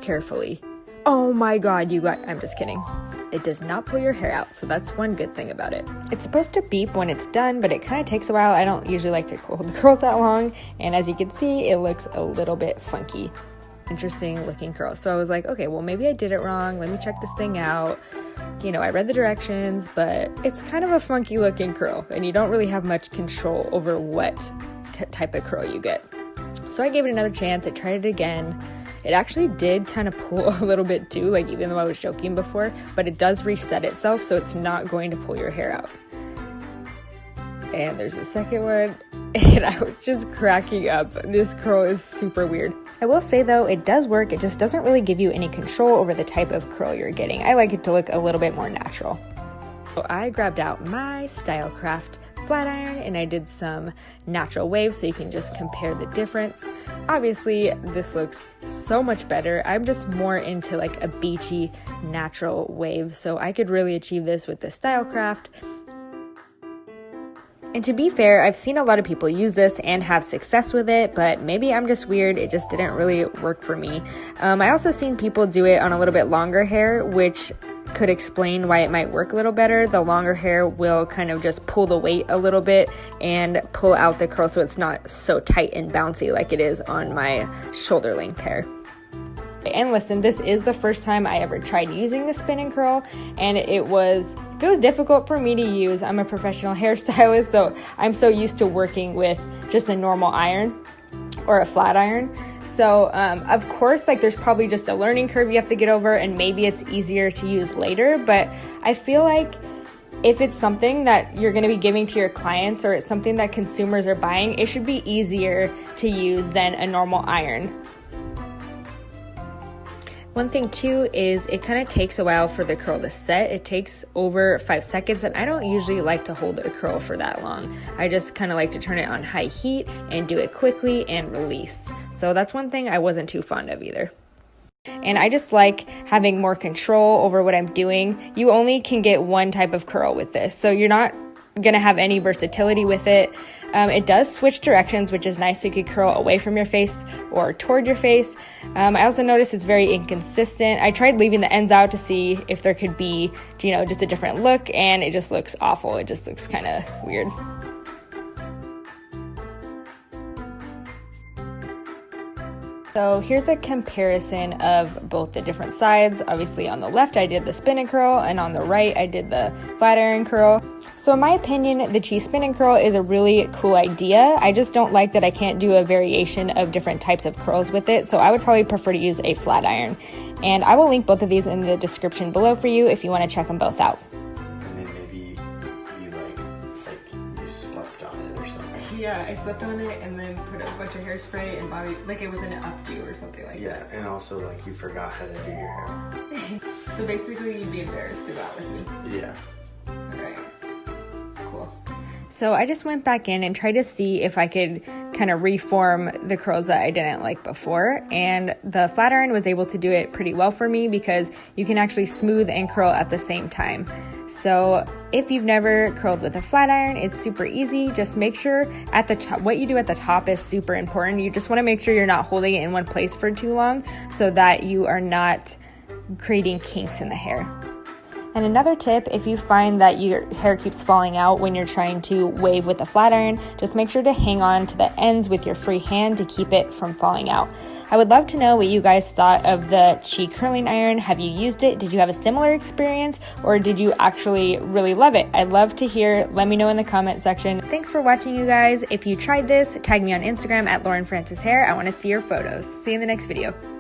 carefully. Oh my god, you guys, I'm just kidding. It does not pull your hair out, so that's one good thing about it. It's supposed to beep when it's done, but it kind of takes a while. I don't usually like to hold the curls that long, and as you can see, it looks a little bit funky. Interesting looking curls. So I was like, okay, well, maybe I did it wrong. Let me check this thing out. You know, I read the directions, but it's kind of a funky looking curl, and you don't really have much control over what type of curl you get. So I gave it another chance. I tried it again. It actually did kind of pull a little bit too, like even though I was joking before, but it does reset itself, so it's not going to pull your hair out. And there's the second one, and I was just cracking up. This curl is super weird. I will say though, it does work. It just doesn't really give you any control over the type of curl you're getting. I like it to look a little bit more natural. So I grabbed out my StyleCraft flat iron and I did some natural waves so you can just compare the difference. Obviously this looks so much better. I'm just more into like a beachy natural wave, so I could really achieve this with the StyleCraft. And to be fair, I've seen a lot of people use this and have success with it, but maybe I'm just weird. It just didn't really work for me. I also seen people do it on a little bit longer hair, which could explain why it might work a little better. The longer hair will kind of just pull the weight a little bit and pull out the curl so it's not so tight and bouncy like it is on my shoulder length hair. And listen, this is the first time I ever tried using the spin and curl, and it was difficult for me to use. I'm a professional hairstylist, so I'm so used to working with just a normal iron or a flat iron. So of course, like there's probably just a learning curve you have to get over, and maybe it's easier to use later, but I feel like if it's something that you're going to be giving to your clients or it's something that consumers are buying, it should be easier to use than a normal iron. One thing too is it kind of takes a while for the curl to set. It takes over 5 seconds, and I don't usually like to hold a curl for that long. I just kind of like to turn it on high heat and do it quickly and release. So that's one thing I wasn't too fond of either. And I just like having more control over what I'm doing. You only can get one type of curl with this, so you're not gonna have any versatility with it. It does switch directions, which is nice, so you could curl away from your face or toward your face. I also noticed it's very inconsistent. I tried leaving the ends out to see if there could be, you know, just a different look, and it just looks awful. It just looks kind of weird. So here's a comparison of both the different sides. Obviously on the left I did the spin and curl, and on the right I did the flat iron curl. So in my opinion, the cheese spin and curl is a really cool idea. I just don't like that I can't do a variation of different types of curls with it, so I would probably prefer to use a flat iron. And I will link both of these in the description below for you if you want to check them both out. And then maybe you slept on it or something. Yeah, I slept on it and then put a bunch of hairspray and body, like it was in an updo or something like that. Yeah, and also like you forgot how to do your hair. So basically you'd be embarrassed to go out with me. Yeah. Alright. Cool. So I just went back in and tried to see if I could kind of reform the curls that I didn't like before, and the flat iron was able to do it pretty well for me because you can actually smooth and curl at the same time. So if you've never curled with a flat iron, it's super easy. Just make sure at the top, what you do at the top is super important. You just want to make sure you're not holding it in one place for too long so that you are not creating kinks in the hair. And another tip, if you find that your hair keeps falling out when you're trying to wave with a flat iron, just make sure to hang on to the ends with your free hand to keep it from falling out. I would love to know what you guys thought of the cheek curling iron. Have you used it? Did you have a similar experience, or did you actually really love it? I'd love to hear. Let me know in the comment section. Thanks for watching, you guys. If you tried this, tag me on Instagram at Lauren Francis Hair. I want to see your photos. See you in the next video.